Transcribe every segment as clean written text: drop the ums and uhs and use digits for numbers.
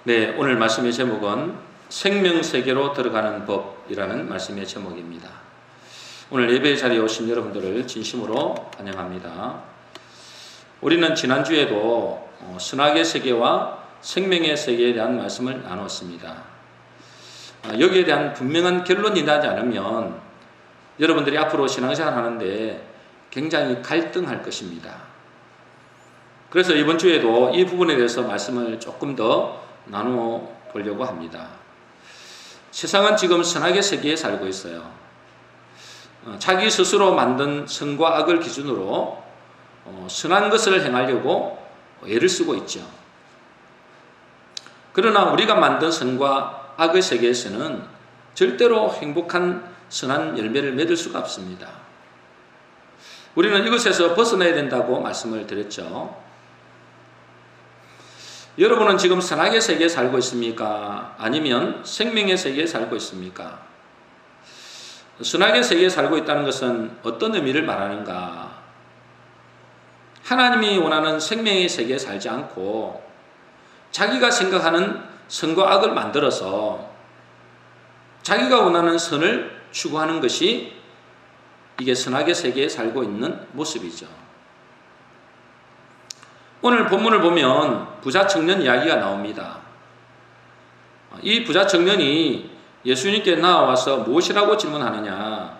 네, 오늘 말씀의 제목은 생명세계로 들어가는 법이라는 말씀의 제목입니다. 오늘 예배 자리에 오신 여러분들을 진심으로 환영합니다. 우리는 지난주에도 선악의 세계와 생명의 세계에 대한 말씀을 나눴습니다. 여기에 대한 분명한 결론이 나지 않으면 여러분들이 앞으로 신앙생활 하는데 굉장히 갈등할 것입니다. 그래서 이번 주에도 이 부분에 대해서 말씀을 조금 더 나누어 보려고 합니다. 세상은 지금 선악의 세계에 살고 있어요. 자기 스스로 만든 선과 악을 기준으로 선한 것을 행하려고 애를 쓰고 있죠. 그러나 우리가 만든 선과 악의 세계에서는 절대로 행복한 선한 열매를 맺을 수가 없습니다. 우리는 이것에서 벗어나야 된다고 말씀을 드렸죠. 여러분은 지금 선악의 세계에 살고 있습니까? 아니면 생명의 세계에 살고 있습니까? 선악의 세계에 살고 있다는 것은 어떤 의미를 말하는가? 하나님이 원하는 생명의 세계에 살지 않고 자기가 생각하는 선과 악을 만들어서 자기가 원하는 선을 추구하는 것이 이게 선악의 세계에 살고 있는 모습이죠. 오늘 본문을 보면 부자 청년 이야기가 나옵니다. 이 부자 청년이 예수님께 나와서 무엇이라고 질문하느냐.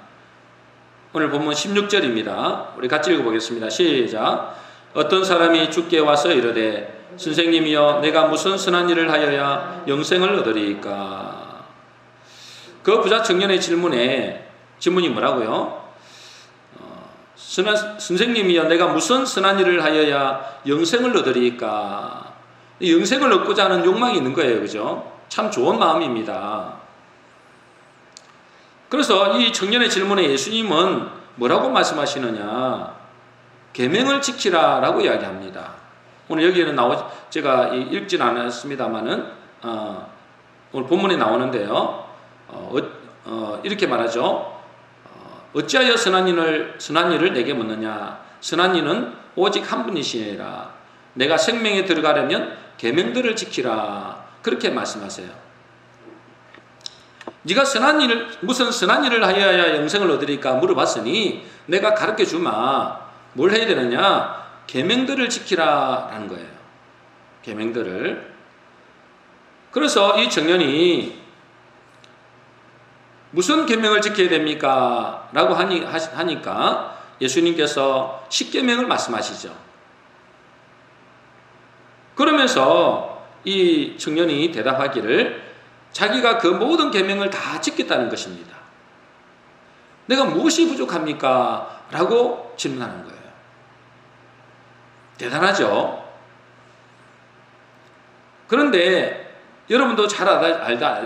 오늘 본문 16절입니다. 우리 같이 읽어보겠습니다. 시작. 어떤 사람이 주께 와서 이르되 선생님이여 내가 무슨 선한 일을 하여야 영생을 얻으리이까. 그 부자 청년의 질문이 뭐라고요? 선생님이여 내가 무슨 선한 일을 하여야 영생을 얻으리이까. 영생을 얻고자 하는 욕망이 있는 거예요. 그죠? 참 좋은 마음입니다. 그래서 이 청년의 질문에 예수님은 뭐라고 말씀하시느냐. 계명을 지키라 라고 이야기합니다. 오늘 여기에는 제가 읽진 않았습니다만은 오늘 본문에 나오는데요. 이렇게 말하죠. 어찌하여 선한 일을 내게 묻느냐. 선한 이는 오직 한 분이시니라. 내가 생명에 들어가려면 계명들을 지키라. 그렇게 말씀하세요. 네가 무슨 선한 일을 하여야 영생을 얻으리까 물어봤으니 내가 가르쳐 주마. 뭘 해야 되느냐? 계명들을 지키라라는 거예요. 계명들을. 그래서 이 청년이 무슨 계명을 지켜야 됩니까? 라고 하니까 예수님께서 10계명을 말씀하시죠. 그러면서 이 청년이 대답하기를 자기가 그 모든 계명을 다 지켰다는 것입니다. 내가 무엇이 부족합니까? 라고 질문하는 거예요. 대단하죠? 그런데 여러분도 잘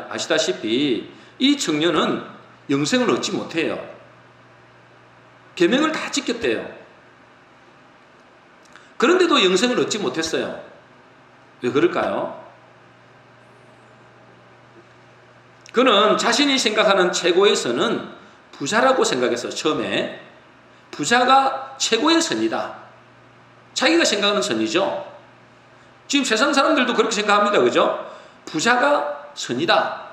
아시다시피 이 청년은 영생을 얻지 못해요. 계명을 다 지켰대요. 그런데도 영생을 얻지 못했어요. 왜 그럴까요? 그는 자신이 생각하는 최고의 선은 부자라고 생각했어요. 처음에 부자가 최고의 선이다. 자기가 생각하는 선이죠. 지금 세상 사람들도 그렇게 생각합니다. 그죠? 부자가 선이다.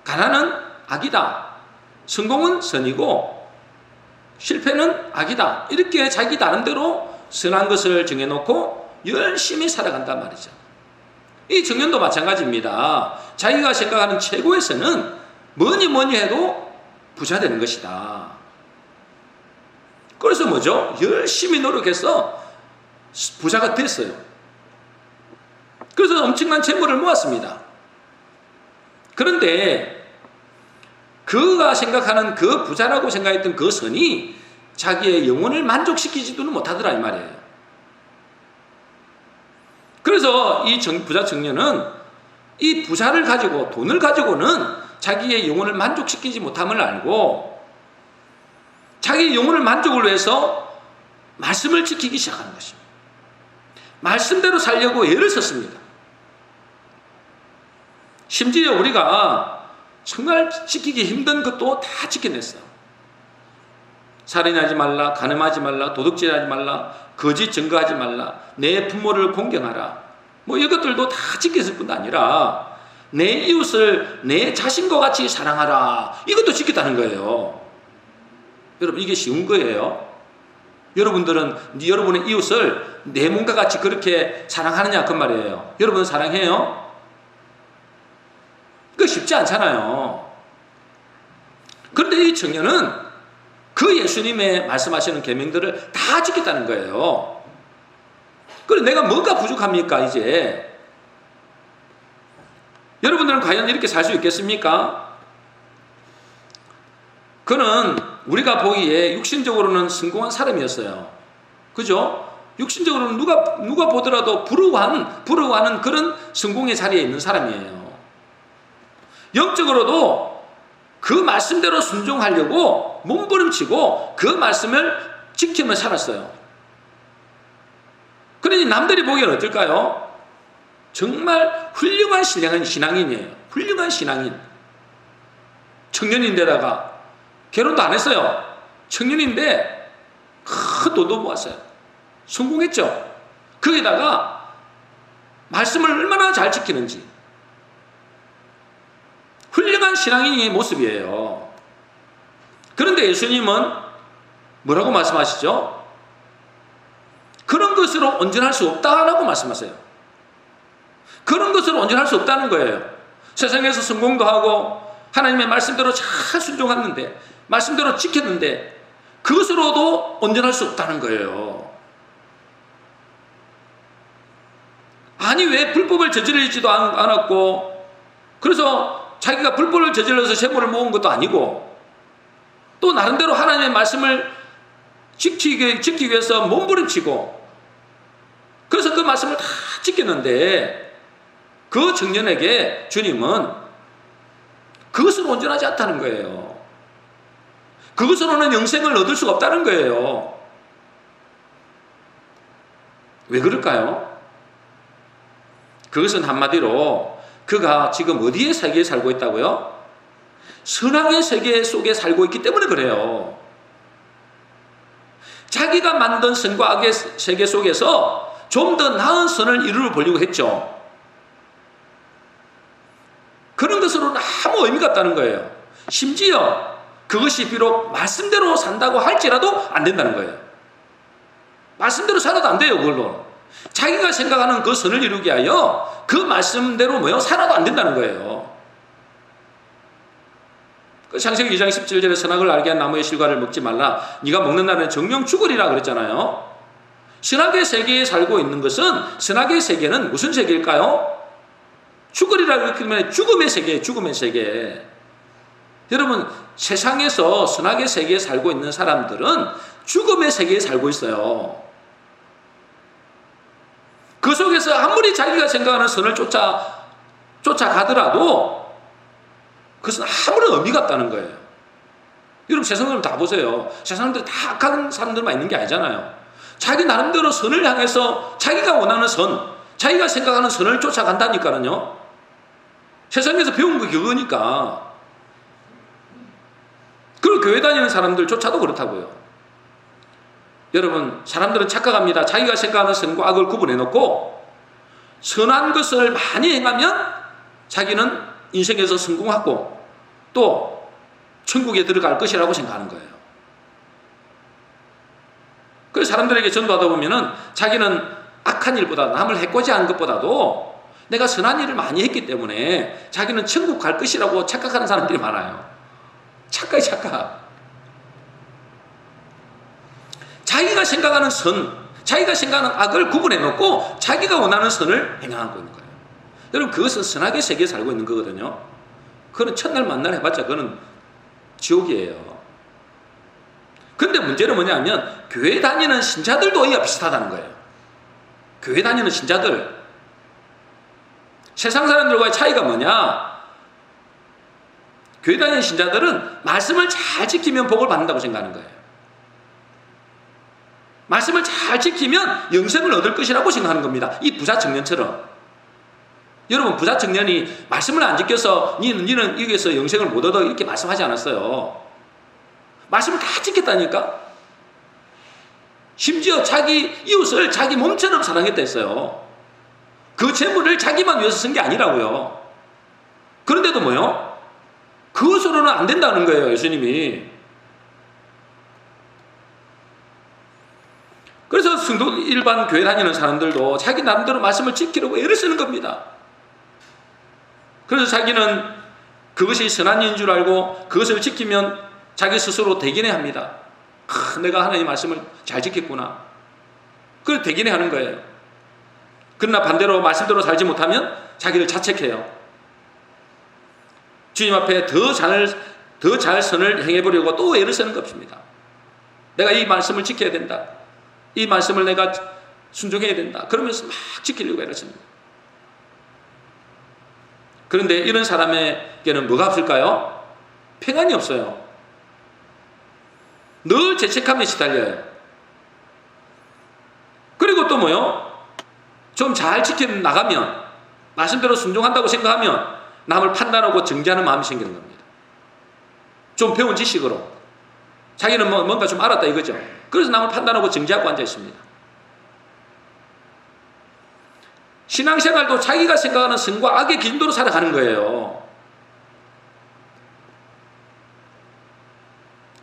가난은 악이다. 성공은 선이고 실패는 악이다. 이렇게 자기 나름대로 선한 것을 정해놓고 열심히 살아간단 말이죠. 이 청년도 마찬가지입니다. 자기가 생각하는 최고의 선은 뭐니 해도 부자 되는 것이다. 그래서 뭐죠? 열심히 노력해서 부자가 됐어요. 그래서 엄청난 재물을 모았습니다. 그런데 그가 생각하는 그 부자라고 생각했던 그 선이 자기의 영혼을 만족시키지도는 못하더라 이 말이에요. 그래서 이 부자 청년은 이 부자를 가지고 돈을 가지고는 자기의 영혼을 만족시키지 못함을 알고 자기의 영혼을 만족을 위해서 말씀을 지키기 시작하는 것입니다. 말씀대로 살려고 애를 썼습니다. 심지어 우리가 정말 지키기 힘든 것도 다 지켜냈어. 살인하지 말라, 간음하지 말라, 도둑질하지 말라, 거짓 증거하지 말라, 내 부모를 공경하라. 뭐 이것들도 다 지켰을 뿐 아니라 내 이웃을 내 자신과 같이 사랑하라. 이것도 지켰다는 거예요. 여러분, 이게 쉬운 거예요? 여러분들은 여러분의 이웃을 내 몸과 같이 그렇게 사랑하느냐 그 말이에요. 여러분 사랑해요? 그거 쉽지 않잖아요. 그런데 이 청년은 그 예수님의 말씀하시는 계명들을 다 지켰다는 거예요. 그럼 내가 뭐가 부족합니까 이제? 여러분들은 과연 이렇게 살 수 있겠습니까? 그는 우리가 보기에 육신적으로는 성공한 사람이었어요. 그죠? 육신적으로는 누가 보더라도 부러워하는 그런 성공의 자리에 있는 사람이에요. 영적으로도 그 말씀대로 순종하려고 몸부림치고 그 말씀을 지키며 살았어요. 그러니 남들이 보기에는 어떨까요? 정말 훌륭한 신앙인이에요. 훌륭한 신앙인. 청년인데다가 결혼도 안 했어요. 청년인데 큰 돈도 모았어요. 성공했죠. 거기다가 말씀을 얼마나 잘 지키는지. 훌륭한 신앙인의 모습이에요. 그런데 예수님은 뭐라고 말씀하시죠? 그런 것으로 온전할 수 없다라고 말씀하세요. 그런 것으로 온전할 수 없다는 거예요. 세상에서 성공도 하고 하나님의 말씀대로 잘 순종했는데, 말씀대로 지켰는데 그것으로도 온전할 수 없다는 거예요. 아니 왜 불법을 저지르지도 않았고, 그래서 자기가 불법을 저질러서 재물을 모은 것도 아니고, 또 나름대로 하나님의 말씀을 지키기 위해서 몸부림치고, 그래서 그 말씀을 다 지켰는데 그 청년에게 주님은 그것으로 온전하지 않다는 거예요. 그것으로는 영생을 얻을 수가 없다는 거예요. 왜 그럴까요? 그것은 한마디로 그가 지금 어디의 세계에 살고 있다고요? 선악의 세계 속에 살고 있기 때문에 그래요. 자기가 만든 선과 악의 세계 속에서 좀 더 나은 선을 이루어 보려고 했죠. 그런 것으로는 아무 의미가 없다는 거예요. 심지어 그것이 비록 말씀대로 산다고 할지라도 안 된다는 거예요. 말씀대로 살아도 안 돼요. 그걸로 자기가 생각하는 그 선을 이루기 위하여 그 말씀대로 살아도 안 된다는 거예요. 그 창세기 2장 17절에 선악을 알게 한 나무의 실과를 먹지 말라. 네가 먹는 날은 정령 죽으리라 그랬잖아요. 선악의 세계에 살고 있는 것은, 선악의 세계는 무슨 세계일까요? 죽으리라 그러면 죽음의 세계예요. 죽음의 세계. 여러분, 세상에서 선악의 세계에 살고 있는 사람들은 죽음의 세계에 살고 있어요. 그 속에서 아무리 자기가 생각하는 선을 쫓아가더라도 그것은 아무런 의미가 없다는 거예요. 여러분, 세상을 다 보세요. 세상들 다 악한 사람들만 있는 게 아니잖아요. 자기 나름대로 선을 향해서 자기가 원하는 선, 자기가 생각하는 선을 쫓아간다니까요. 세상에서 배운 거 그거니까. 그리고 교회 다니는 사람들조차도 그렇다고요. 여러분, 사람들은 착각합니다. 자기가 생각하는 선과 악을 구분해놓고 선한 것을 많이 행하면 자기는 인생에서 성공하고 또 천국에 들어갈 것이라고 생각하는 거예요. 그래서 사람들에게 전도하다 보면은 자기는 악한 일보다, 남을 해코지하는 것보다도 내가 선한 일을 많이 했기 때문에 자기는 천국 갈 것이라고 착각하는 사람들이 많아요. 착각. 자기가 생각하는 선, 자기가 생각하는 악을 구분해놓고 자기가 원하는 선을 행하고 있는 거예요. 여러분, 그것은 선악의 세계에 살고 있는 거거든요. 그건 첫날 만날 해봤자 그건 지옥이에요. 근데 문제는 뭐냐면 교회 다니는 신자들도 이와 비슷하다는 거예요. 교회 다니는 신자들, 세상 사람들과의 차이가 뭐냐? 교회 다니는 신자들은 말씀을 잘 지키면 복을 받는다고 생각하는 거예요. 말씀을 잘 지키면 영생을 얻을 것이라고 생각하는 겁니다. 이 부자 청년처럼. 여러분, 부자 청년이 말씀을 안 지켜서 니는 여기에서 영생을 못 얻어 이렇게 말씀하지 않았어요. 말씀을 다 지켰다니까. 심지어 자기 이웃을 자기 몸처럼 사랑했다 했어요. 그 재물을 자기만 위해서 쓴 게 아니라고요. 그런데도 뭐요? 그것으로는 안 된다는 거예요, 예수님이. 그래서 성도 일반 교회 다니는 사람들도 자기 나름대로 말씀을 지키려고 애를 쓰는 겁니다. 그래서 자기는 그것이 선한 일인 줄 알고 그것을 지키면 자기 스스로 대견해 합니다. 내가 하나님의 말씀을 잘 지켰구나. 그걸 대견해 하는 거예요. 그러나 반대로 말씀대로 살지 못하면 자기를 자책해요. 주님 앞에 더 잘 선을 행해보려고 또 애를 쓰는 것입니다. 내가 이 말씀을 지켜야 된다. 이 말씀을 내가 순종해야 된다. 그러면서 막 지키려고 애를 씁니다. 그런데 이런 사람에게는 뭐가 없을까요? 평안이 없어요. 늘 죄책감에 시달려요. 그리고 또 뭐요? 좀 잘 지켜나가면, 말씀대로 순종한다고 생각하면 남을 판단하고 정죄하는 마음이 생기는 겁니다. 좀 배운 지식으로 자기는 뭔가 좀 알았다 이거죠. 그래서 남을 판단하고 정죄하고 앉아 있습니다. 신앙생활도 자기가 생각하는 선과 악의 기준도로 살아가는 거예요.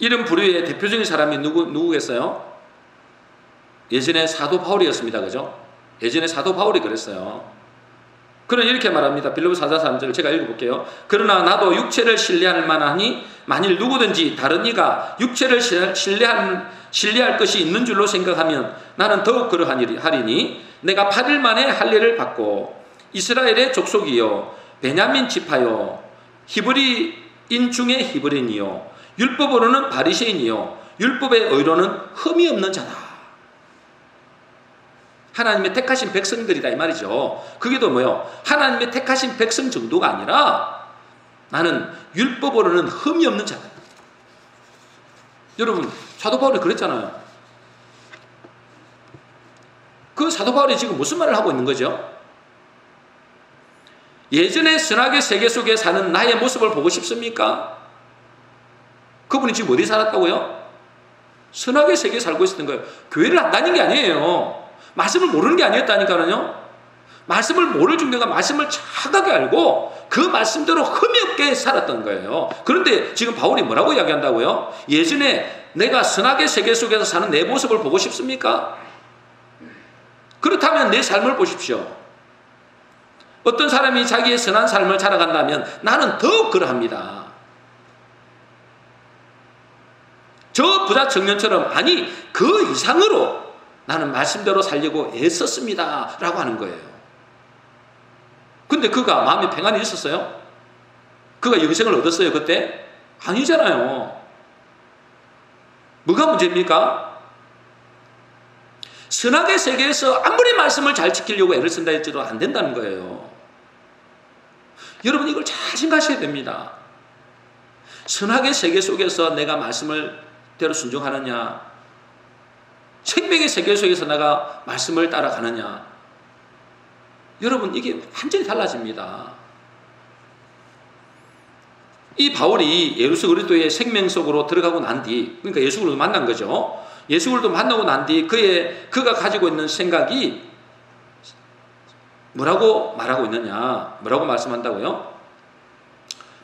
이런 부류의 대표적인 사람이 누구겠어요? 예전에 사도 바울이었습니다. 그죠? 예전에 사도 바울이 그랬어요. 그는 이렇게 말합니다. 빌립보서 4장 3절을 제가 읽어볼게요. 그러나 나도 육체를 신뢰할 만하니 만일 누구든지 다른 이가 육체를 신뢰할 것이 있는 줄로 생각하면 나는 더욱 그러하리니 내가 8일 만에 할례를 받고 이스라엘의 족속이요 베냐민 지파요 히브리인 중에 히브리인이요 율법으로는 바리새인이요 율법의 의로는 흠이 없는 자다. 하나님의 택하신 백성들이다 이 말이죠. 그게 또 뭐요? 하나님의 택하신 백성 정도가 아니라 나는 율법으로는 흠이 없는 자다. 여러분 사도 바울이 그랬잖아요. 그 사도 바울이 지금 무슨 말을 하고 있는 거죠? 예전에 선악의 세계 속에 사는 나의 모습을 보고 싶습니까? 그분이 지금 어디 살았다고요? 선악의 세계에 살고 있었던 거예요. 교회를 안 다닌 게 아니에요. 말씀을 모르는 게 아니었다니까요. 말씀을 모를 중대가 말씀을 정확하게 알고 그 말씀대로 흠이 없게 살았던 거예요. 그런데 지금 바울이 뭐라고 이야기한다고요? 예전에 내가 선악의 세계 속에서 사는 내 모습을 보고 싶습니까? 그렇다면 내 삶을 보십시오. 어떤 사람이 자기의 선한 삶을 살아간다면 나는 더욱 그러합니다. 저 부자 청년처럼 아니 그 이상으로 나는 말씀대로 살려고 애썼습니다 라고 하는 거예요. 근데 그가 마음에 평안이 있었어요? 그가 영생을 얻었어요 그때? 아니잖아요. 뭐가 문제입니까? 선악의 세계에서 아무리 말씀을 잘 지키려고 애를 쓴다 할지도 안 된다는 거예요. 여러분 이걸 잘 생각하셔야 됩니다. 선악의 세계 속에서 내가 말씀을 대로 순종하느냐, 생명의 세계 속에서 내가 말씀을 따라가느냐, 여러분 이게 완전히 달라집니다. 이 바울이 예수 그리스도의 생명 속으로 들어가고 난 뒤, 그러니까 예수 그리스도 만난 거죠. 예수 그리스도 만나고 난 뒤 그가 가지고 있는 생각이 뭐라고 말하고 있느냐, 뭐라고 말씀한다고요?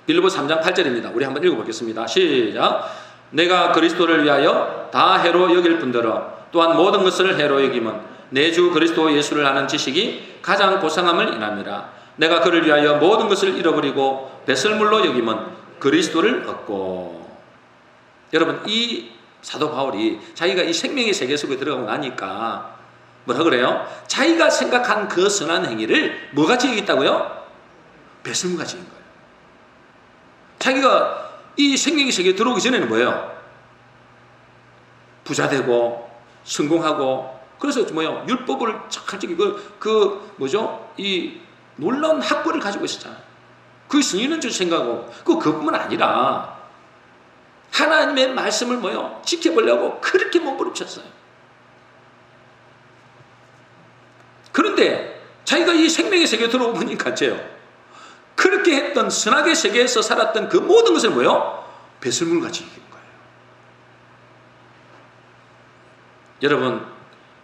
빌립보서 3장 8절입니다. 우리 한번 읽어보겠습니다. 시작. 내가 그리스도를 위하여 다 해로 여길 뿐더러 또한 모든 것을 해로 여김은 내 주 그리스도 예수를 아는 지식이 가장 고상함을 인함이라. 내가 그를 위하여 모든 것을 잃어버리고 배설물로 여김은 그리스도를 얻고. 여러분 이 사도 바울이 자기가 이 생명의 세계 속에 들어가고 나니까 뭐라 그래요? 자기가 생각한 그 선한 행위를 뭐같이 여겼다고요? 배설물같이 여긴 거예요. 자기가 이 생명의 세계에 들어오기 전에는 뭐예요? 부자 되고 성공하고 그래서 뭐예요? 율법을 착하게 이 놀라운 학벌을 가지고 있었잖아요. 그게 승리는 줄 생각하고 그것뿐만 아니라 하나님의 말씀을 뭐예요? 지켜보려고 그렇게 몸부림쳤어요. 그런데 자기가 이 생명의 세계에 들어오니까 그렇게 했던 선악의 세계에서 살았던 그 모든 것을 뭐예요? 배설물같이 이긴 거예요. 여러분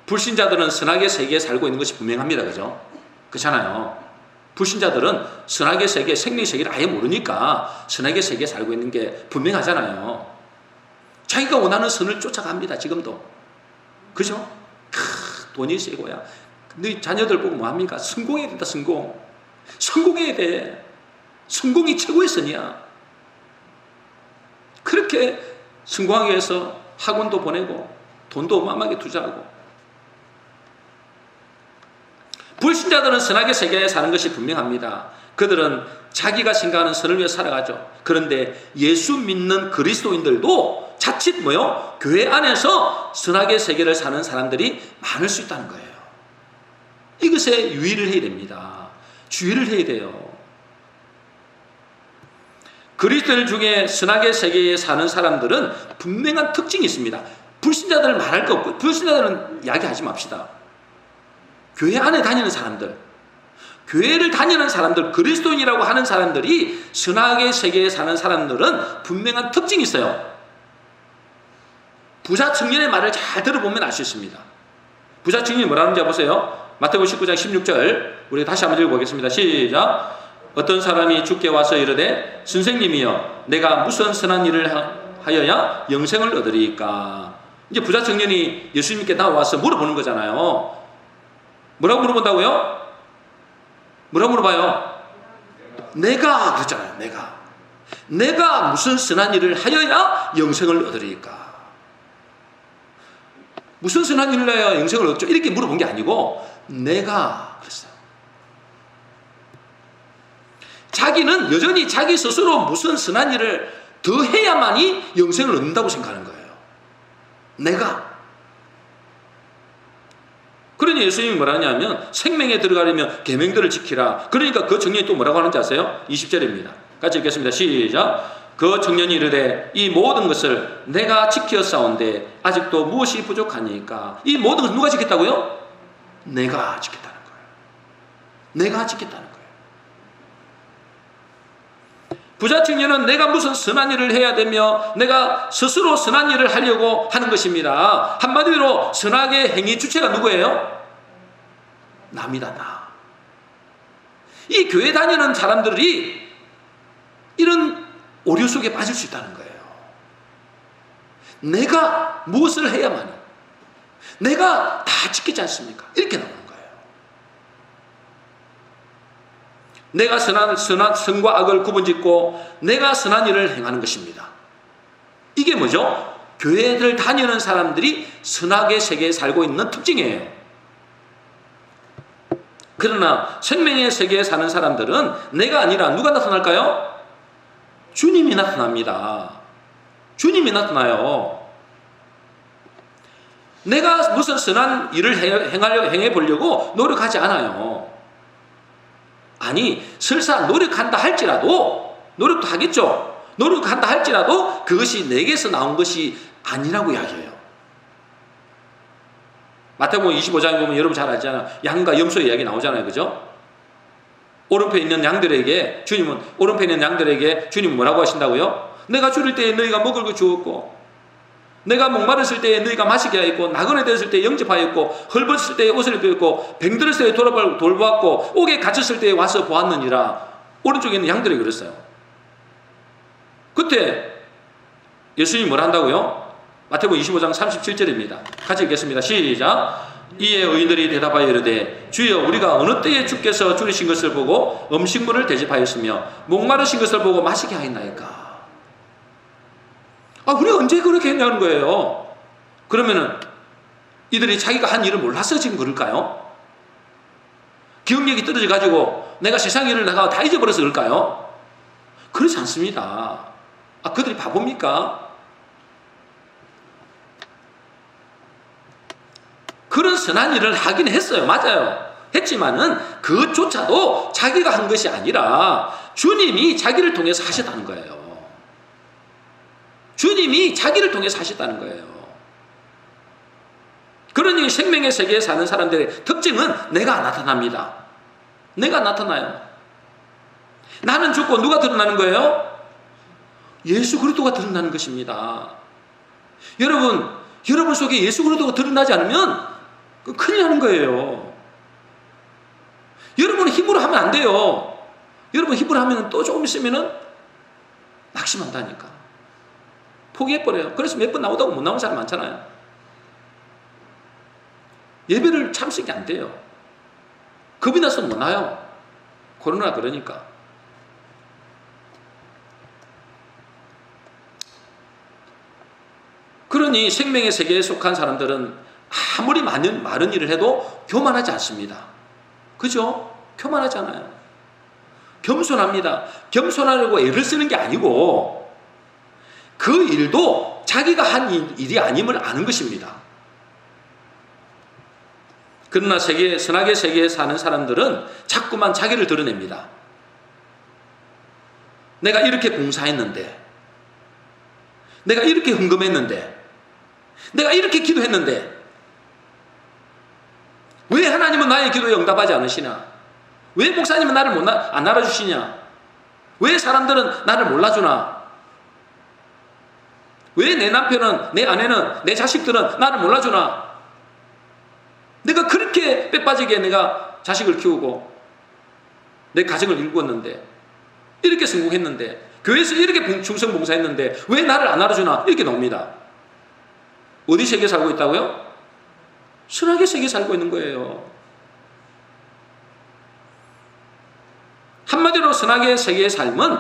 불신자들은 선악의 세계에 살고 있는 것이 분명합니다. 그죠? 그렇잖아요. 불신자들은 선악의 세계, 생명의 세계를 아예 모르니까 선악의 세계에 살고 있는 게 분명하잖아요. 자기가 원하는 선을 쫓아갑니다. 지금도. 그죠? 돈이 세고야. 너희 자녀들 보고 뭐합니까? 성공해야 된다. 성공해야 돼. 성공이 최고의 선이야. 그렇게 성공하기 위해서 학원도 보내고 돈도 어마어마하게 투자하고. 불신자들은 선악의 세계에 사는 것이 분명합니다. 그들은 자기가 생각하는 선을 위해 살아가죠. 그런데 예수 믿는 그리스도인들도 자칫 교회 안에서 선악의 세계를 사는 사람들이 많을 수 있다는 거예요. 이것에 유의를 해야 됩니다. 주의를 해야 돼요. 그리스도인 중에 선악의 세계에 사는 사람들은 분명한 특징이 있습니다. 불신자들은 말할 거 없고, 불신자들은 이야기하지 맙시다. 교회 안에 다니는 사람들, 교회를 다니는 사람들, 그리스도인이라고 하는 사람들이 선악의 세계에 사는 사람들은 분명한 특징이 있어요. 부자 청년의 말을 잘 들어보면 알 수 있습니다. 부자 청년이 뭐라는지 보세요. 마태복음 19장 16절 우리 다시 한번 읽어보겠습니다. 시작. 어떤 사람이 주께 와서 이르되 선생님이여 내가 무슨 선한 일을 하여야 영생을 얻으리까. 이제 부자 청년이 예수님께 나와서 물어보는 거잖아요. 뭐라고 물어본다고요? 뭐라고 물어봐요? 내가 그랬잖아요. 내가 무슨 선한 일을 하여야 영생을 얻으리까. 무슨 선한 일을 해야 영생을 얻죠? 이렇게 물어본 게 아니고 내가 그랬어요. 자기는 여전히 자기 스스로 무슨 선한 일을 더 해야만이 영생을 얻는다고 생각하는 거예요. 내가. 그러니 예수님이 뭐라 하냐면 생명에 들어가려면 계명들을 지키라. 그러니까 그 청년이 또 뭐라고 하는지 아세요? 20절입니다. 같이 읽겠습니다. 시작. 그 청년이 이르되 이 모든 것을 내가 지켰사온데 아직도 무엇이 부족하니까. 이 모든 것을 누가 지켰다고요? 내가 지켰다는 거예요. 내가 지켰다는 거예요. 부자 청년은 내가 무슨 선한 일을 해야 되며 내가 스스로 선한 일을 하려고 하는 것입니다. 한마디로 선악의 행위 주체가 누구예요? 남이다, 나. 이 교회 다니는 사람들이 이런 오류 속에 빠질 수 있다는 거예요. 내가 무엇을 해야만이, 내가 다 지키지 않습니까? 이렇게 나오는 거예요. 내가 선과 악을 구분짓고 내가 선한 일을 행하는 것입니다. 이게 뭐죠? 교회를 다니는 사람들이 선악의 세계에 살고 있는 특징이에요. 그러나 생명의 세계에 사는 사람들은 내가 아니라 누가 나타날까요? 주님이 나타납니다. 주님이 나타나요. 내가 무슨 선한 일을 행해보려고 노력하지 않아요. 아니, 설사 노력한다 할지라도, 노력도 하겠죠. 노력한다 할지라도 그것이 내게서 나온 것이 아니라고 이야기해요. 마태복음 25장에 보면 여러분 잘 알잖아요. 양과 염소의 이야기 나오잖아요. 그죠? 오른편에 있는 양들에게 주님은 뭐라고 하신다고요? 내가 줄일 때에 너희가 먹을 거 주었고, 내가 목마르실 때에 너희가 마시게 하였고, 나그네 되었을 때에 영접하였고, 헐벗을 때에 옷을 입혔고, 병들었을 때에 돌보았고, 옥에 갇혔을 때에 와서 보았느니라. 오른쪽에 있는 양들에게 그랬어요. 그때 예수님이 뭐라 한다고요? 마태복음 25장 37절입니다. 같이 읽겠습니다. 시작. 이에 의인들이 대답하여 이르되 주여 우리가 어느 때에 주께서 줄이신 것을 보고 음식물을 대접하였으며 목마르신 것을 보고 마시게 하였나이까. 우리가 언제 그렇게 했냐는 거예요. 그러면은 이들이 자기가 한 일을 몰라서 지금 그럴까요? 기억력이 떨어져 가지고 내가 세상 일을 나가 다 잊어버려서 그럴까요? 그렇지 않습니다. 그들이 바보입니까? 그런 선한 일을 하긴 했어요. 맞아요. 했지만은 그것조차도 자기가 한 것이 아니라 주님이 자기를 통해서 하셨다는 거예요. 주님이 자기를 통해서 하셨다는 거예요. 그러니 생명의 세계에 사는 사람들의 특징은 내가 나타납니다. 내가 나타나요. 나는 죽고 누가 드러나는 거예요? 예수 그리스도가 드러나는 것입니다. 여러분 속에 예수 그리스도가 드러나지 않으면 큰일 나는 거예요. 여러분 힘으로 하면 안 돼요. 여러분 힘으로 하면 또 조금 있으면은 낙심한다니까. 포기해버려요. 그래서 몇 번 나오다고 못 나오는 사람 많잖아요. 예배를 참석이 안 돼요. 겁이 나서 못 나요. 코로나 그러니까. 그러니 생명의 세계에 속한 사람들은 아무리 많은 일을 해도 교만하지 않습니다. 그죠? 교만하잖아요. 겸손합니다. 겸손하려고 애를 쓰는 게 아니고 그 일도 자기가 한 일이 아님을 아는 것입니다. 그러나 선악의 세계에 사는 사람들은 자꾸만 자기를 드러냅니다. 내가 이렇게 봉사했는데, 내가 이렇게 헌금했는데, 내가 이렇게 기도했는데 왜 하나님은 나의 기도에 응답하지 않으시냐? 왜 목사님은 나를 안 알아주시냐? 왜 사람들은 나를 몰라주나? 왜 내 남편은, 내 아내는, 내 자식들은 나를 몰라주나? 내가 그렇게 빼빠지게 내가 자식을 키우고 내 가정을 일구었는데, 이렇게 성공했는데, 교회에서 이렇게 충성봉사했는데 왜 나를 안 알아주나? 이렇게 나옵니다. 어디 세계에 살고 있다고요? 선악의 세계에 살고 있는 거예요. 한마디로 선악의 세계의 삶은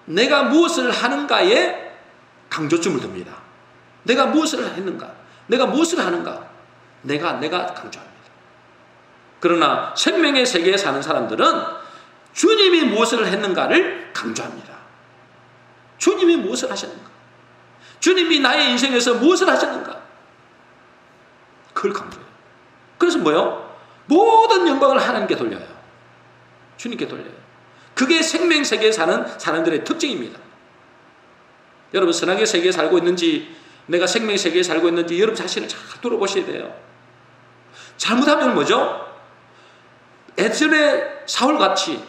내가 무엇을 하는가에 강조점을 둡니다. 내가 무엇을 했는가? 내가 무엇을 하는가? 내가 강조합니다. 그러나 생명의 세계에 사는 사람들은 주님이 무엇을 했는가를 강조합니다. 주님이 무엇을 하셨는가? 주님이 나의 인생에서 무엇을 하셨는가? 그걸 강조해요. 그래서 뭐요? 모든 영광을 하나님께 돌려요. 주님께 돌려요. 그게 생명 세계에 사는 사람들의 특징입니다. 여러분 선악의 세계에 살고 있는지 내가 생명 세계에 살고 있는지 여러분 자신을 잘 돌아보셔야 돼요. 잘못하면 뭐죠? 예전에 사울같이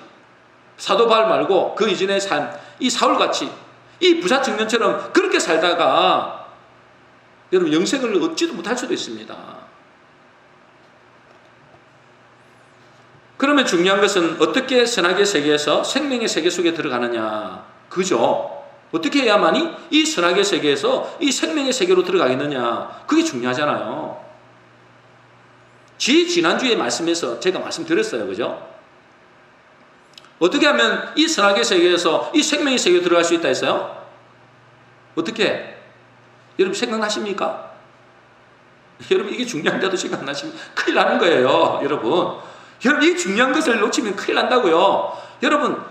사도 바울 말고 그 이전의 삶, 이 사울같이 이 부자 청년처럼 그렇게 살다가 여러분 영생을 얻지도 못할 수도 있습니다. 그러면 중요한 것은 어떻게 선악의 세계에서 생명의 세계 속에 들어가느냐, 그죠? 어떻게 해야만이 이 선악의 세계에서 이 생명의 세계로 들어가겠느냐, 그게 중요하잖아요. 지난주에 말씀에서 제가 말씀드렸어요. 그죠? 어떻게 하면 이 선악의 세계에서 이 생명의 세계로 들어갈 수 있다 했어요? 어떻게? 여러분 생각나십니까? 여러분 이게 중요한데도 생각 안 나시면 큰일 나는 거예요. 여러분 이 중요한 것을 놓치면 큰일 난다고요. 여러분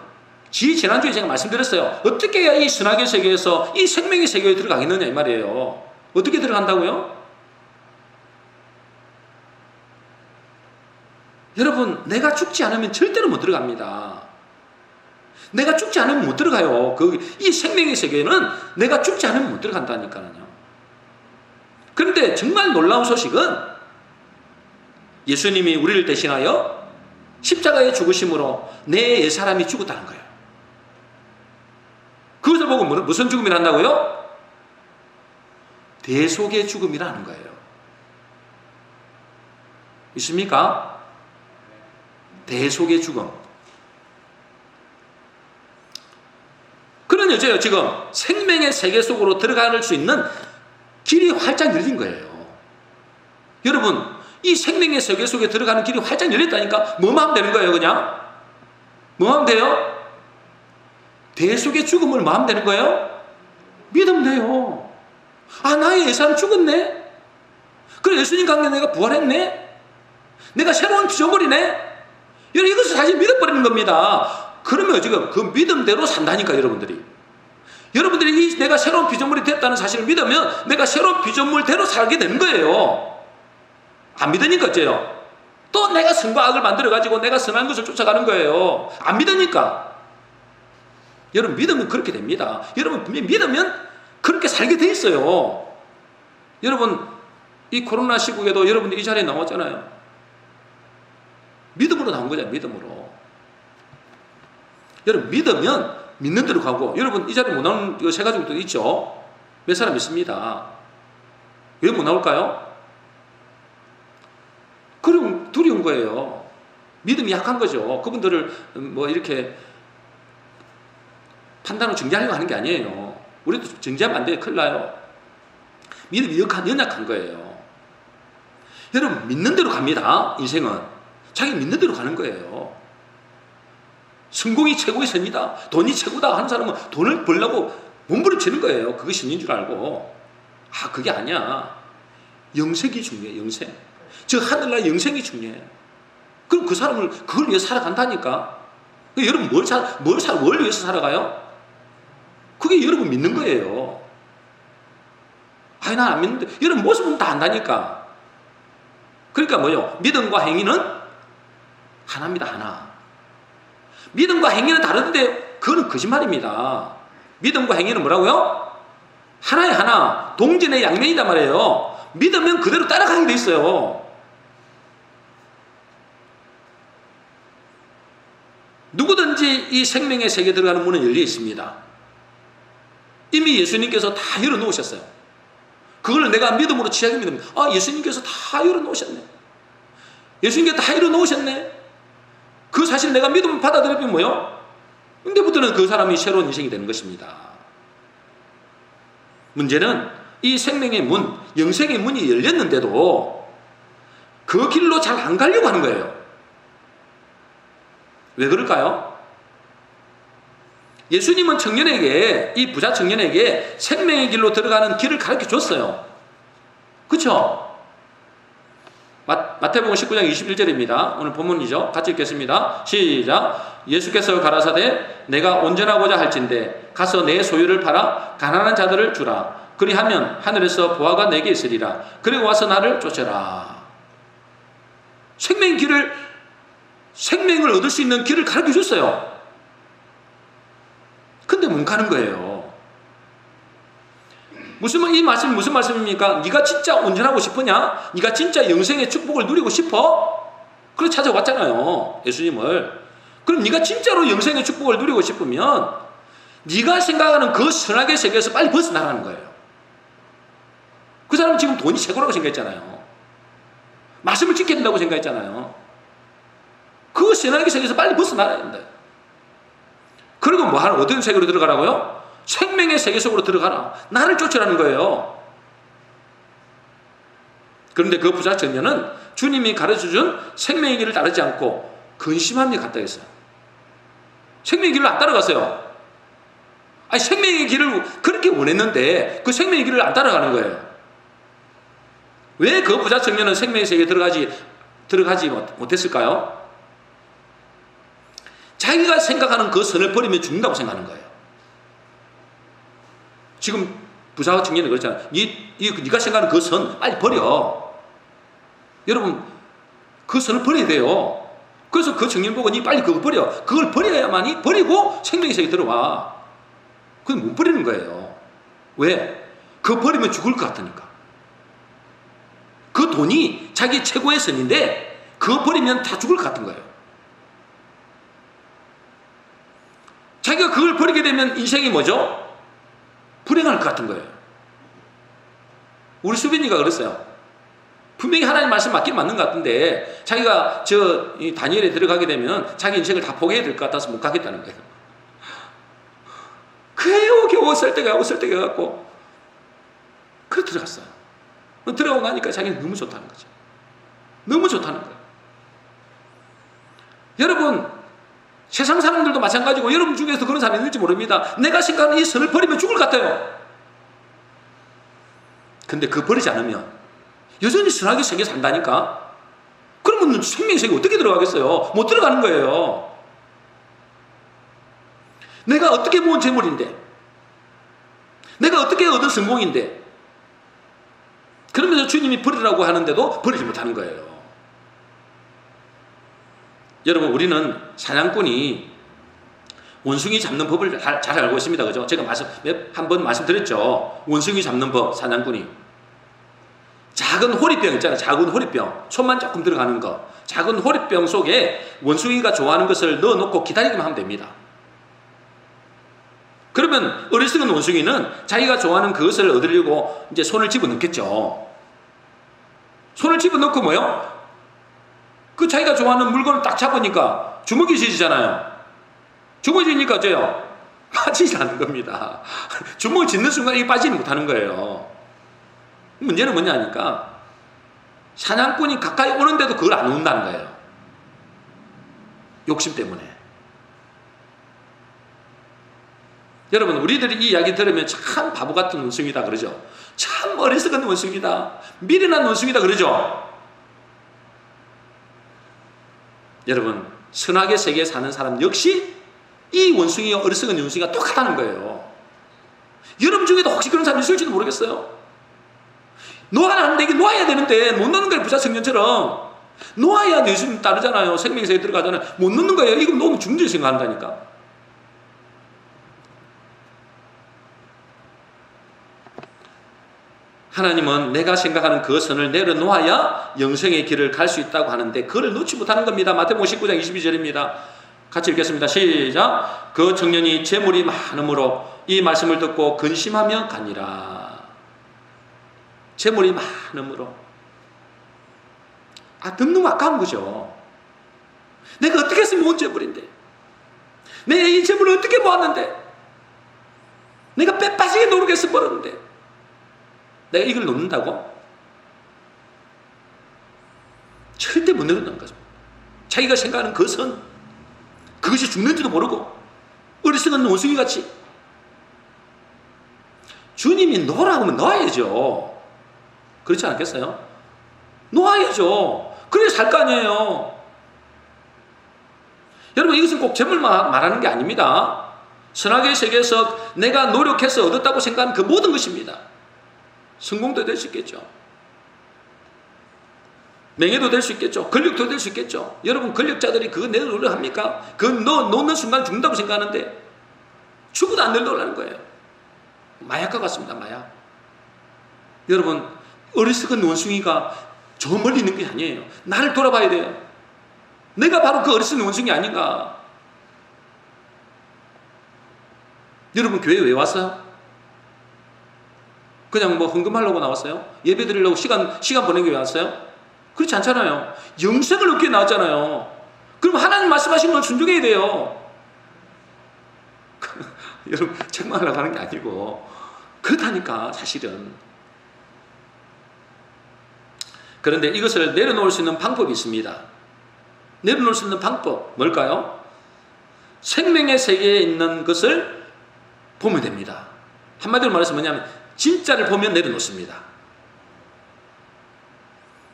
지난주에 제가 말씀드렸어요. 어떻게 해야 이 선악의 세계에서 이 생명의 세계에 들어가겠느냐 이 말이에요. 어떻게 들어간다고요? 여러분 내가 죽지 않으면 절대로 못 들어갑니다. 내가 죽지 않으면 못 들어가요. 이 생명의 세계는 내가 죽지 않으면 못 들어간다니까요. 그런데 정말 놀라운 소식은 예수님이 우리를 대신하여 십자가의 죽으심으로 내 옛사람이 죽었다는 거예요. 그것을 보고 무슨 죽음이 난다고요? 대속의 죽음이라는 거예요. 있습니까? 대속의 죽음. 그런 여자예요. 지금 생명의 세계 속으로 들어갈 수 있는 길이 활짝 열린 거예요. 여러분 이 생명의 세계 속에 들어가는 길이 활짝 열렸다니까 뭐만 하면 되는 거예요. 그냥 뭐만 하면 돼요? 대속의 죽음을 뭐 하면 되는 거예요? 믿으면 돼요. 아 나의 예산 죽었네. 그래 예수님 강에 내가 부활했네. 내가 새로운 피조물이네. 여러분 이것을 사실 믿어버리는 겁니다. 그러면 지금 그 믿음대로 산다니까 여러분들이. 여러분들이 내가 새로운 피조물이 됐다는 사실을 믿으면 내가 새로운 피조물대로 살게 되는 거예요. 안 믿으니까 어째요? 또 내가 선과 악을 만들어가지고 내가 선한 것을 쫓아가는 거예요. 안 믿으니까. 여러분 믿으면 그렇게 됩니다. 여러분 믿으면 그렇게 살게 돼 있어요. 여러분 이 코로나 시국에도 여러분들이 이 자리에 나왔잖아요. 믿음으로 나온 거잖아요. 믿음으로. 여러분 믿으면 믿는 대로 가고, 여러분 이 자리에 못 나오는 세 가족도 있죠. 몇 사람 있습니다. 왜 못 나올까요? 그럼 두려운 거예요. 믿음이 약한 거죠. 그분들을 뭐 이렇게 판단으로 정죄하려고 하는 게 아니에요. 우리도 정죄하면 안 돼요. 큰일 나요. 믿음이 연약한 거예요. 여러분, 믿는 대로 갑니다. 인생은 자기 믿는 대로 가는 거예요. 성공이 최고의 선이다, 돈이 최고다 하는 사람은 돈을 벌려고 몸부림치는 거예요. 그것이 신인 줄 알고. 그게 아니야. 영생이 중요해. 영생. 저 하늘나라 영생이 중요해. 그럼 그 사람을 그걸 위해 살아간다니까. 여러분 뭘 위해서 살아가요? 그게 여러분 믿는 거예요. 난 안 믿는데. 여러분 모습은 다 안다니까. 그러니까 뭐요? 믿음과 행위는 하나입니다. 하나. 믿음과 행위는 다른데 그거는 거짓말입니다. 믿음과 행위는 뭐라고요? 하나의 하나, 동전의 양면이단 말이에요. 믿으면 그대로 따라가게 돼 있어요. 누구든지 이 생명의 세계에 들어가는 문은 열려 있습니다. 이미 예수님께서 다 열어놓으셨어요. 그걸 내가 믿음으로 취하게 믿으면 예수님께서 다 열어놓으셨네. 예수님께서 다 열어놓으셨네. 그 사실 내가 믿음을 받아들이면 뭐요? 근데부터는 그 사람이 새로운 인생이 되는 것입니다. 문제는 이 생명의 문, 영생의 문이 열렸는데도 그 길로 잘 안 가려고 하는 거예요. 왜 그럴까요? 예수님은 청년에게, 이 부자 청년에게 생명의 길로 들어가는 길을 가르쳐 줬어요. 그렇죠? 마태복음 19장 21절입니다. 오늘 본문이죠. 같이 읽겠습니다. 시작. 예수께서 가라사대 내가 온전하고자 할진대 가서 내 소유를 팔아 가난한 자들을 주라. 그리하면 하늘에서 보화가 내게 있으리라. 그리고 와서 나를 쫓아라. 생명을 얻을 수 있는 길을 가르쳐 줬어요. 근데 못 가는 거예요. 이 말씀이 무슨 말씀입니까? 네가 진짜 온전하고 싶으냐? 네가 진짜 영생의 축복을 누리고 싶어? 그래서 찾아왔잖아요. 예수님을. 그럼 네가 진짜로 영생의 축복을 누리고 싶으면 네가 생각하는 그 선악의 세계에서 빨리 벗어나라는 거예요. 그 사람은 지금 돈이 최고라고 생각했잖아요. 말씀을 지켜야 된다고 생각했잖아요. 그 선악의 세계에서 빨리 벗어나야 된다. 그리고 어떤 세계로 들어가라고요? 생명의 세계 속으로 들어가라. 나를 쫓으라는 거예요. 그런데 그 부자 청년은 주님이 가르쳐준 생명의 길을 따르지 않고 근심함이 갔다 했어요. 생명의 길을 안 따라갔어요. 생명의 길을 그렇게 원했는데 그 생명의 길을 안 따라가는 거예요. 왜 그 부자 청년은 생명의 세계에 들어가지 못했을까요? 자기가 생각하는 그 선을 버리면 죽는다고 생각하는 거예요. 지금 부자 청년은 그렇잖아요. 네가 생각하는 그 선 빨리 버려. 여러분 그 선을 버려야 돼요. 그래서 그 청년 보고 네 빨리 그거 버려. 그걸 버려야만이 버리고 생명의 세계에 들어와. 그건 못 버리는 거예요. 왜? 그거 버리면 죽을 것 같으니까. 그 돈이 자기 최고의 선인데 그거 버리면 다 죽을 것 같은 거예요. 자기가 그걸 버리게 되면 인생이 뭐죠? 불행할 것 같은 거예요. 우리 수빈이가 그랬어요. 분명히 하나님 말씀 맞긴 맞는 것 같은데 자기가 이 다니엘에 들어가게 되면 자기 인생을 다 포기해야 될 것 같아서 못 가겠다는 거예요. 겨우 설득해갖고 그래 들어갔어요. 들어가고 나니까 자기는 너무 좋다는 거죠. 너무 좋다는 거예요. 여러분 세상 사람들도 마찬가지고 여러분 중에서 그런 사람이 있는지 모릅니다. 내가 생각하는 이 선을 버리면 죽을 것 같아요. 근데 그거 버리지 않으면 여전히 선하게 세계 산다니까. 그러면 생명의 세계 어떻게 들어가겠어요? 못 들어가는 거예요. 내가 어떻게 모은 재물인데, 내가 어떻게 얻은 성공인데, 그러면서 주님이 버리라고 하는데도 버리지 못하는 거예요. 여러분 우리는 사냥꾼이 원숭이 잡는 법을 잘 알고 있습니다. 그죠? 제가 한 번 말씀드렸죠. 원숭이 잡는 법, 사냥꾼이. 작은 호리병 있잖아요. 작은 호리병. 손만 조금 들어가는 거. 작은 호리병 속에 원숭이가 좋아하는 것을 넣어놓고 기다리기만 하면 됩니다. 그러면 어리석은 원숭이는 자기가 좋아하는 그것을 얻으려고 이제 손을 집어넣겠죠. 손을 집어넣고 뭐요? 그 자기가 좋아하는 물건을 딱 잡으니까 주먹이 쥐지잖아요. 주먹이 쥐니까 어째요? 빠지지 않는 겁니다. 주먹을 쥐는 순간 이게 빠지지 못하는 거예요. 문제는 뭐냐니까 사냥꾼이 가까이 오는데도 그걸 안 온다는 거예요. 욕심 때문에. 여러분, 우리들이 이 이야기 들으면 참 바보 같은 원숭이다 그러죠. 참 어리석은 원숭이다, 미련한 원숭이다 그러죠. 여러분, 선악의 세계에 사는 사람 역시 이 원숭이와 어리석은 원숭이가 똑같다는 거예요. 여러분 중에도 혹시 그런 사람이 있을지도 모르겠어요. 놓아놨는데 이게 놓아야 되는데 못 놓는 거예요. 부자성년처럼 놓아야 예수님 따르잖아요. 생명세에 들어가잖아요. 못 놓는 거예요. 이거 놓으면 죽는 생각한다니까. 하나님은 내가 생각하는 그 선을 내려놓아야 영생의 길을 갈 수 있다고 하는데 그걸 놓지 못하는 겁니다. 마태복음 19장 22절입니다. 같이 읽겠습니다. 시작. 그 청년이 재물이 많음으로 이 말씀을 듣고 근심하며 가니라. 재물이 많음으로. 너무 아까운 거죠. 내가 어떻게 해서 모은 재물인데, 내가 이 재물을 어떻게 모았는데, 내가 빼빠지게 노력해서 벌었는데 내가 이걸 놓는다고? 절대 못 내놓는다는 거죠. 자기가 생각하는 그 선, 그것이 죽는지도 모르고 어리석은 원숭이같이. 주님이 놓으라고 하면 놓아야죠. 그렇지 않겠어요? 놓아야죠. 그래야 살 거 아니에요. 여러분, 이것은 꼭 재물 말하는 게 아닙니다. 선악의 세계에서 내가 노력해서 얻었다고 생각하는 그 모든 것입니다. 성공도 될 수 있겠죠. 명예도 될 수 있겠죠. 권력도 될 수 있겠죠. 여러분, 권력자들이 그거 내놓으려 합니까? 그거 놓는 순간 죽는다고 생각하는데 죽어도 안 내놓으려는 거예요. 마약과 같습니다. 마약. 여러분, 어리석은 원숭이가 저 멀리 있는 게 아니에요. 나를 돌아봐야 돼요. 내가 바로 그 어리석은 원숭이 아닌가. 여러분, 교회 왜 왔어요? 그냥 뭐 헌금하려고 나왔어요? 예배 드리려고 시간 보내기 위해 왔어요? 그렇지 않잖아요. 영생을 얻기 위해 나왔잖아요. 그럼 하나님 말씀하신 걸 순종해야 돼요. 여러분, 책망하려고 하는 게 아니고 그렇다니까 사실은. 그런데 이것을 내려놓을 수 있는 방법이 있습니다. 내려놓을 수 있는 방법 뭘까요? 생명의 세계에 있는 것을 보면 됩니다. 한마디로 말해서 뭐냐면 진짜를 보면 내려놓습니다.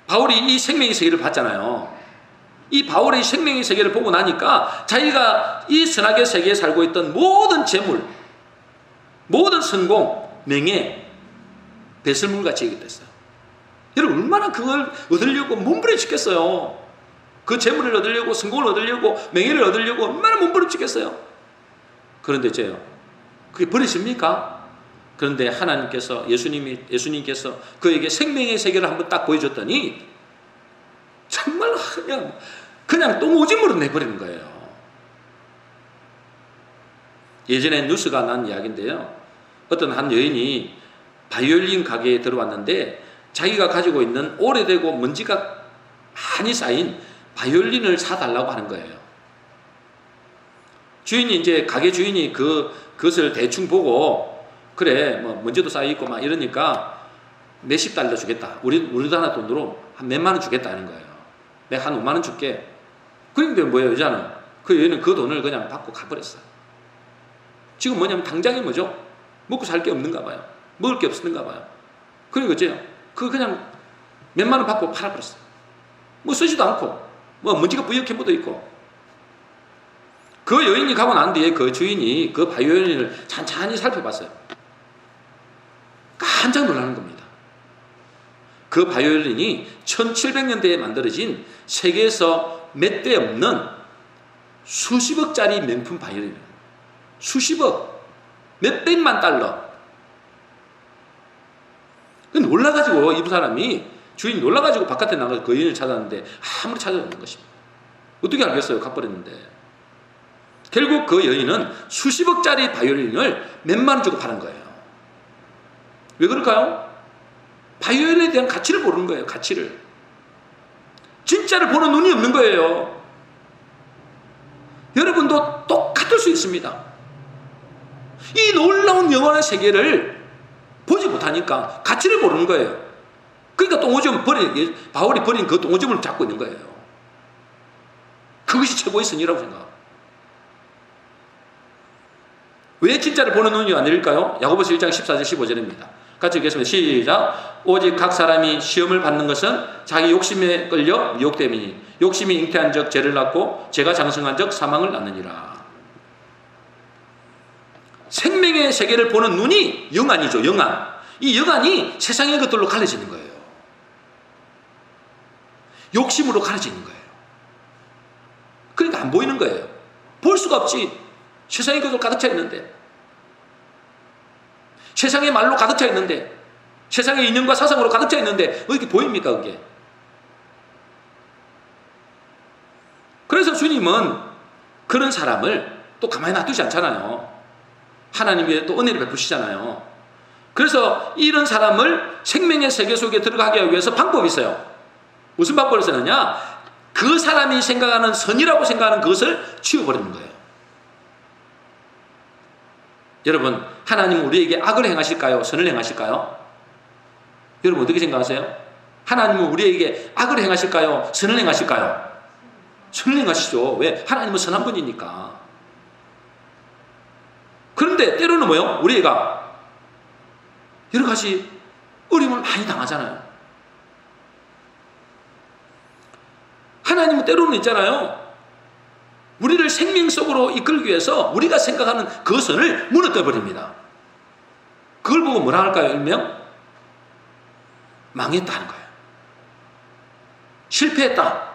바울이 이 생명의 세계를 봤잖아요. 이 바울의 생명의 세계를 보고 나니까 자기가 이 선악의 세계에 살고 있던 모든 재물, 모든 성공, 명예, 배설물같이 얘기했어요. 여러분, 얼마나 그걸 얻으려고 몸부림치겠어요. 그 재물을 얻으려고, 성공을 얻으려고, 명예를 얻으려고 얼마나 몸부림치겠어요. 그런데 이제요, 그게 버리십니까? 그런데 하나님께서, 예수님께서 그에게 생명의 세계를 한번 딱 보여줬더니 정말 그냥 똥오줌으로 내버리는 거예요. 예전에 뉴스가 난 이야기인데요. 어떤 한 여인이 바이올린 가게에 들어왔는데 자기가 가지고 있는 오래되고 먼지가 많이 쌓인 바이올린을 사달라고 하는 거예요. 가게 주인이 그것을 대충 보고, 그래, 뭐, 먼지도 쌓여있고 막 이러니까 몇십 달러 주겠다. 우리나라 돈으로 한 몇만 원 주겠다 하는 거예요. 내가 한 5만 원 줄게. 그런데 뭐예요, 여자는? 그 여인은 그 돈을 그냥 받고 가버렸어요. 지금 뭐냐면 당장이 뭐죠? 먹고 살 게 없는가 봐요. 먹을 게 없었는가 봐요. 그러니까 어째요? 그냥 몇만 원 받고 팔아버렸어요. 뭐 쓰지도 않고, 뭐 먼지가 뿌옇게 묻어 있고. 그 여인이 가고 난 뒤에 그 주인이 그 바이올린을 찬찬히 살펴봤어요. 깜짝 놀라는 겁니다. 그 바이올린이 1700년대에 만들어진 세계에서 몇 대 없는 수십억짜리 명품 바이올린이에요. 수십억, 몇 백만 달러. 놀라가지고 이 사람이, 주인이 놀라가지고 바깥에 나가서 그 여인을 찾았는데 아무리 찾아도 없는 것입니다. 어떻게 알겠어요? 갚아버렸는데. 결국 그 여인은 수십억짜리 바이올린을 몇만 원 주고 파는 거예요. 왜 그럴까요? 바이올린에 대한 가치를 모르는 거예요. 가치를. 진짜를 보는 눈이 없는 거예요. 여러분도 똑같을 수 있습니다. 이 놀라운 영원한 세계를 보지 못하니까 가치를 모르는 거예요. 그러니까 바울이 버린 그 똥오줌을 잡고 있는 거예요. 그것이 최고의 선이라고 생각합니다. 왜 진짜를 보는 눈이 안 열릴까요? 야고보서 1장 14절 15절입니다. 같이 읽겠습니다. 시작. 오직 각 사람이 시험을 받는 것은 자기 욕심에 끌려 미혹됨이니 욕심이 잉태한 적 죄를 낳고 죄가 장성한 적 사망을 낳느니라. 생명의 세계를 보는 눈이 영안이죠. 영안. 이 영안이 세상의 것들로 갈라지는 거예요. 욕심으로 갈라지는 거예요. 그러니까 안 보이는 거예요. 볼 수가 없지. 세상의 것으로 가득 차 있는데, 세상의 말로 가득 차 있는데, 세상의 인연과 사상으로 가득 차 있는데 어떻게 보입니까 그게? 그래서 주님은 그런 사람을 또 가만히 놔두지 않잖아요. 하나님이 또 은혜를 베푸시잖아요. 그래서 이런 사람을 생명의 세계 속에 들어가게 하기 위해서 방법이 있어요. 무슨 방법을 쓰느냐? 그 사람이 생각하는 선이라고 생각하는 그것을 치워버리는 거예요. 여러분, 하나님은 우리에게 악을 행하실까요? 선을 행하실까요? 여러분 어떻게 생각하세요? 하나님은 우리에게 악을 행하실까요? 선을 행하실까요? 선을 행하시죠. 왜? 하나님은 선한 분이니까. 그런데 때로는 뭐요? 우리가 여러 가지 어려움을 많이 당하잖아요. 하나님은 때로는 있잖아요. 우리를 생명 속으로 이끌기 위해서 우리가 생각하는 그 선을 무너뜨려 버립니다. 그걸 보고 뭐라 할까요? 일명 망했다는 거예요. 실패했다,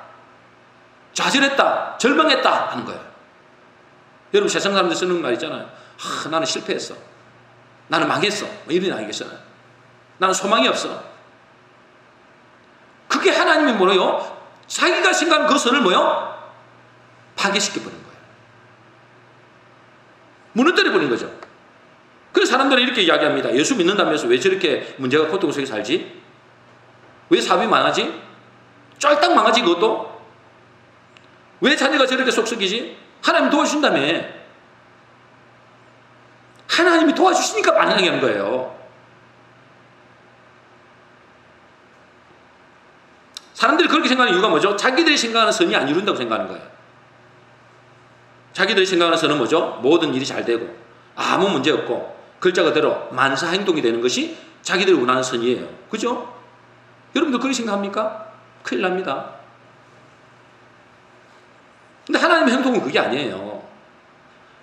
좌절했다, 절망했다 하는 거예요. 여러분 세상 사람들 쓰는 말 있잖아요. 나는 실패했어, 나는 망했어, 이런 아니겠어요? 나는 소망이 없어. 그게 하나님이 뭐래요? 자기가 생각하는 그 선을 뭐요? 파괴시켜버린 거예요. 무너뜨려버린 거죠. 그래서 사람들은 이렇게 이야기합니다. 예수 믿는다면서 왜 저렇게 문제가 고통 속에 살지? 왜 사업이 망하지? 쫄딱 망하지 그것도? 왜 자녀가 저렇게 속썩이지? 하나님 도와주신다며. 하나님이 도와주시니까 반응하게 하는 거예요. 사람들이 그렇게 생각하는 이유가 뭐죠? 자기들이 생각하는 선이 안 이룬다고 생각하는 거예요. 자기들이 생각하는 선은 뭐죠? 모든 일이 잘 되고 아무 문제 없고 글자 그대로 만사 행동이 되는 것이 자기들이 원하는 선이에요. 그죠? 여러분도 그렇게 생각합니까? 큰일 납니다. 근데 하나님의 형통은 그게 아니에요.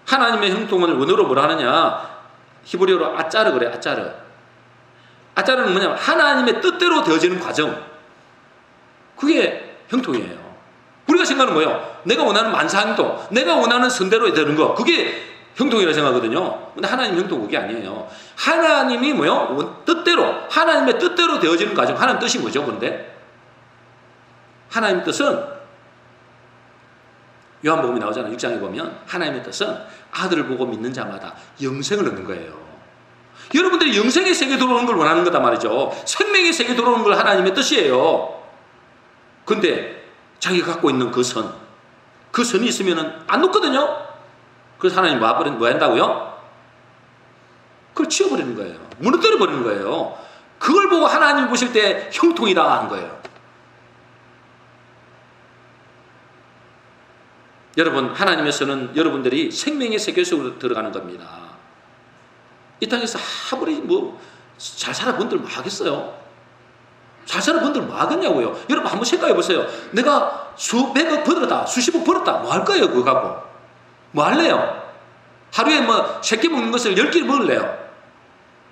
하나님의 형통은 원어로 뭐라 하느냐? 히브리어로 아짜르 그래. 아짜르. 아짜르는 뭐냐면 하나님의 뜻대로 되어지는 과정. 그게 형통이에요. 우리가 생각하는 뭐예요? 내가 원하는 만사행동, 내가 원하는 선대로 되는 거, 그게 형통이라고 생각하거든요. 근데 하나님 형통 그게 아니에요. 하나님이 뭐요? 뜻대로, 하나님의 뜻대로 되어지는 과정. 하나님 뜻이 뭐죠? 그런데 하나님 뜻은 요한복음에 나오잖아요. 6장에 보면 하나님의 뜻은 아들을 보고 믿는 자마다 영생을 얻는 거예요. 여러분들이 영생의 세계에 들어오는 걸 원하는 거다 말이죠. 생명의 세계에 들어오는 걸 하나님의 뜻이에요. 근데 자기가 갖고 있는 그 선이 있으면 안 놓거든요. 그래서 하나님이 뭐 한다고요? 그걸 치워버리는 거예요. 무너뜨려 버리는 거예요. 그걸 보고 하나님 보실 때 형통이다 하는 거예요. 여러분, 하나님의 선은 여러분들이 생명의 세계 속으로 들어가는 겁니다. 이 땅에서 아무리 잘 살아본들 뭐 하겠어요? 잘 사는 분들 뭐 하겠냐고요. 여러분 한번 생각해 보세요. 내가 수백억 벌었다, 수십억 벌었다, 뭐 할 거예요 그거 갖고? 뭐 할래요? 하루에 뭐 3끼 먹는 것을 10끼를 먹을래요?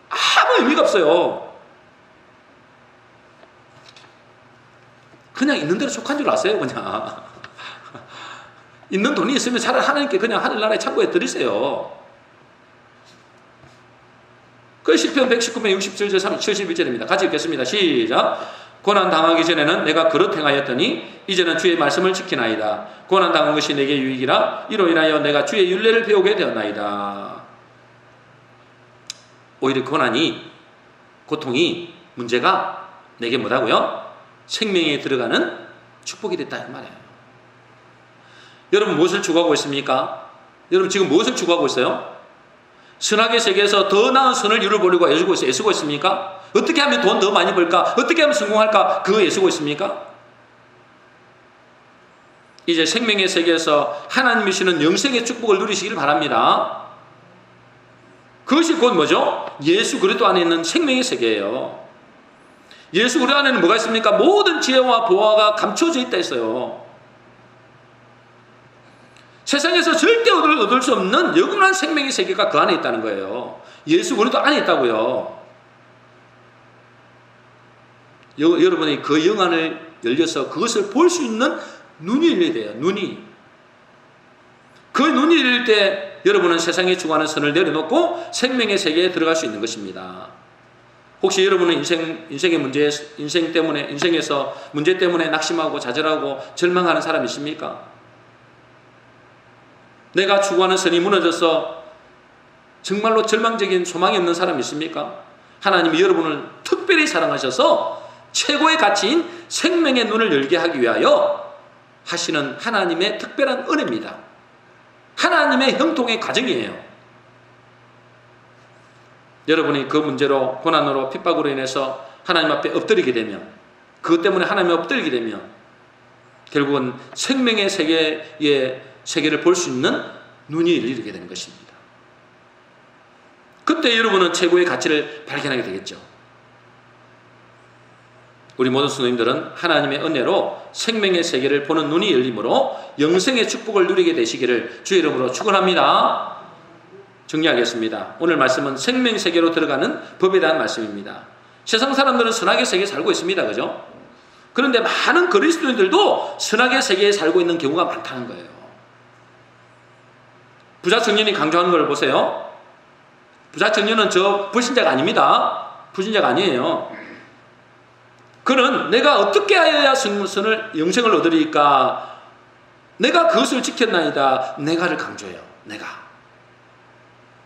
아무 의미가 없어요. 그냥 있는 대로 족한 줄 아세요 그냥. 있는 돈이 있으면 차라리 하나님께 그냥 하늘나라에 참고해 드리세요. 그 시편 119편 67절 71절입니다. 같이 읽겠습니다. 시작. 고난 당하기 전에는 내가 그릇 행하였더니 이제는 주의 말씀을 지키나이다. 고난 당한 것이 내게 유익이라 이로 인하여 내가 주의 율례를 배우게 되었나이다. 오히려 고난이, 고통이, 문제가 내게 뭐라고요? 생명에 들어가는 축복이 됐다 이 말이에요. 여러분 무엇을 추구하고 있습니까? 여러분 지금 무엇을 추구하고 있어요? 선악의 세계에서 더 나은 선을 이루어보려고 애쓰고 있습니까? 어떻게 하면 돈 더 많이 벌까? 어떻게 하면 성공할까? 그거 애쓰고 있습니까? 이제 생명의 세계에서 하나님이 주시는 영생의 축복을 누리시길 바랍니다. 그것이 곧 뭐죠? 예수 그리스도 안에 있는 생명의 세계예요. 예수 그리스도 안에는 뭐가 있습니까? 모든 지혜와 보화가 감춰져 있다 했어요. 세상에서 절대 얻을 수 없는 영원한 생명의 세계가 그 안에 있다는 거예요. 예수 그리스도 안에 있다고요. 여러분이 그 영안을 열려서 그것을 볼 수 있는 눈이 열려야 돼요. 눈이. 그 눈이 열릴 때 여러분은 세상에 추구하는 선을 내려놓고 생명의 세계에 들어갈 수 있는 것입니다. 혹시 여러분은 인생에서 문제 때문에 낙심하고 좌절하고 절망하는 사람이십니까? 내가 추구하는 선이 무너져서 정말로 절망적인 소망이 없는 사람이 있습니까? 하나님이 여러분을 특별히 사랑하셔서 최고의 가치인 생명의 눈을 열게 하기 위하여 하시는 하나님의 특별한 은혜입니다. 하나님의 형통의 과정이에요. 여러분이 그 문제로 고난으로 핍박으로 인해서 하나님 앞에 엎드리게 되면, 그것 때문에 하나님에 엎드리게 되면 결국은 생명의 세계를 볼 수 있는 눈이 열리게 되는 것입니다. 그때 여러분은 최고의 가치를 발견하게 되겠죠. 우리 모든 성도님들은 하나님의 은혜로 생명의 세계를 보는 눈이 열림으로 영생의 축복을 누리게 되시기를 주의 이름으로 축원합니다. 정리하겠습니다. 오늘 말씀은 생명 세계로 들어가는 법에 대한 말씀입니다. 세상 사람들은 선악의 세계에 살고 있습니다. 그죠? 그런데 많은 그리스도인들도 선악의 세계에 살고 있는 경우가 많다는 거예요. 부자 청년이 강조하는 걸 보세요. 부자 청년은 저 불신자가 아닙니다. 불신자가 아니에요. 그는 내가 어떻게 하여야 영생을 얻으리까? 내가 그것을 지켰나이다. 내가를 강조해요. 내가.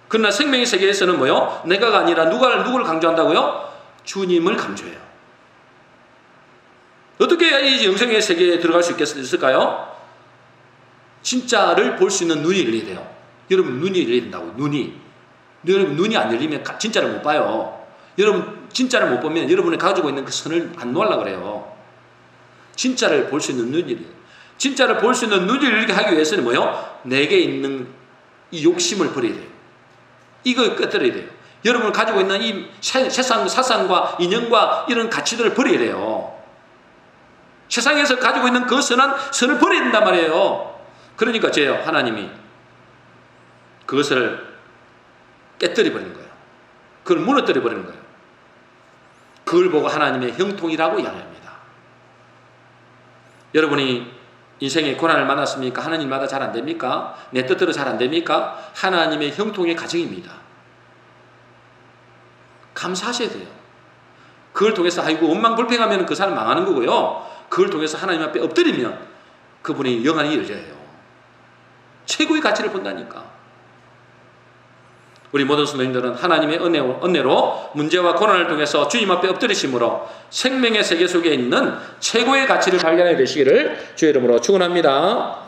그러나 생명의 세계에서는 뭐요? 내가가 아니라 누구를 강조한다고요? 주님을 강조해요. 어떻게 해야 이 영생의 세계에 들어갈 수 있을까요? 진짜를 볼 수 있는 눈이 열려야 돼요. 여러분 눈이 열려야 된다고요. 여러분 눈이 안 열리면 진짜를 못 봐요. 여러분 진짜를 못 보면 여러분이 가지고 있는 그 선을 안 놓으려고 그래요. 진짜를 볼 수 있는 눈이, 진짜를 볼 수 있는 눈이 열리게 하기 위해서는 뭐요? 내게 있는 이 욕심을 버려야 돼요. 이걸 끄트려야 돼요. 여러분이 가지고 있는 이 세상 사상과 인연과 이런 가치들을 버려야 돼요. 세상에서 가지고 있는 그 선을 버려야 된단 말이에요. 그러니까 하나님이 그것을 깨뜨려 버리는 거예요. 그걸 무너뜨려 버리는 거예요. 그걸 보고 하나님의 형통이라고 이야기합니다. 여러분이 인생의 고난을 만났습니까? 하나님마다 잘 안 됩니까? 내 뜻대로 잘 안 됩니까? 하나님의 형통의 과정입니다. 감사하셔야 돼요. 그걸 통해서 원망불평하면 그 사람 망하는 거고요. 그걸 통해서 하나님 앞에 엎드리면 그분이 영안이 열려요. 최고의 가치를 본다니까. 우리 모든 성도님들은 하나님의 은혜로 문제와 고난을 통해서 주님 앞에 엎드리심으로 생명의 세계 속에 있는 최고의 가치를 발견하게 되시기를 주의 이름으로 축원합니다.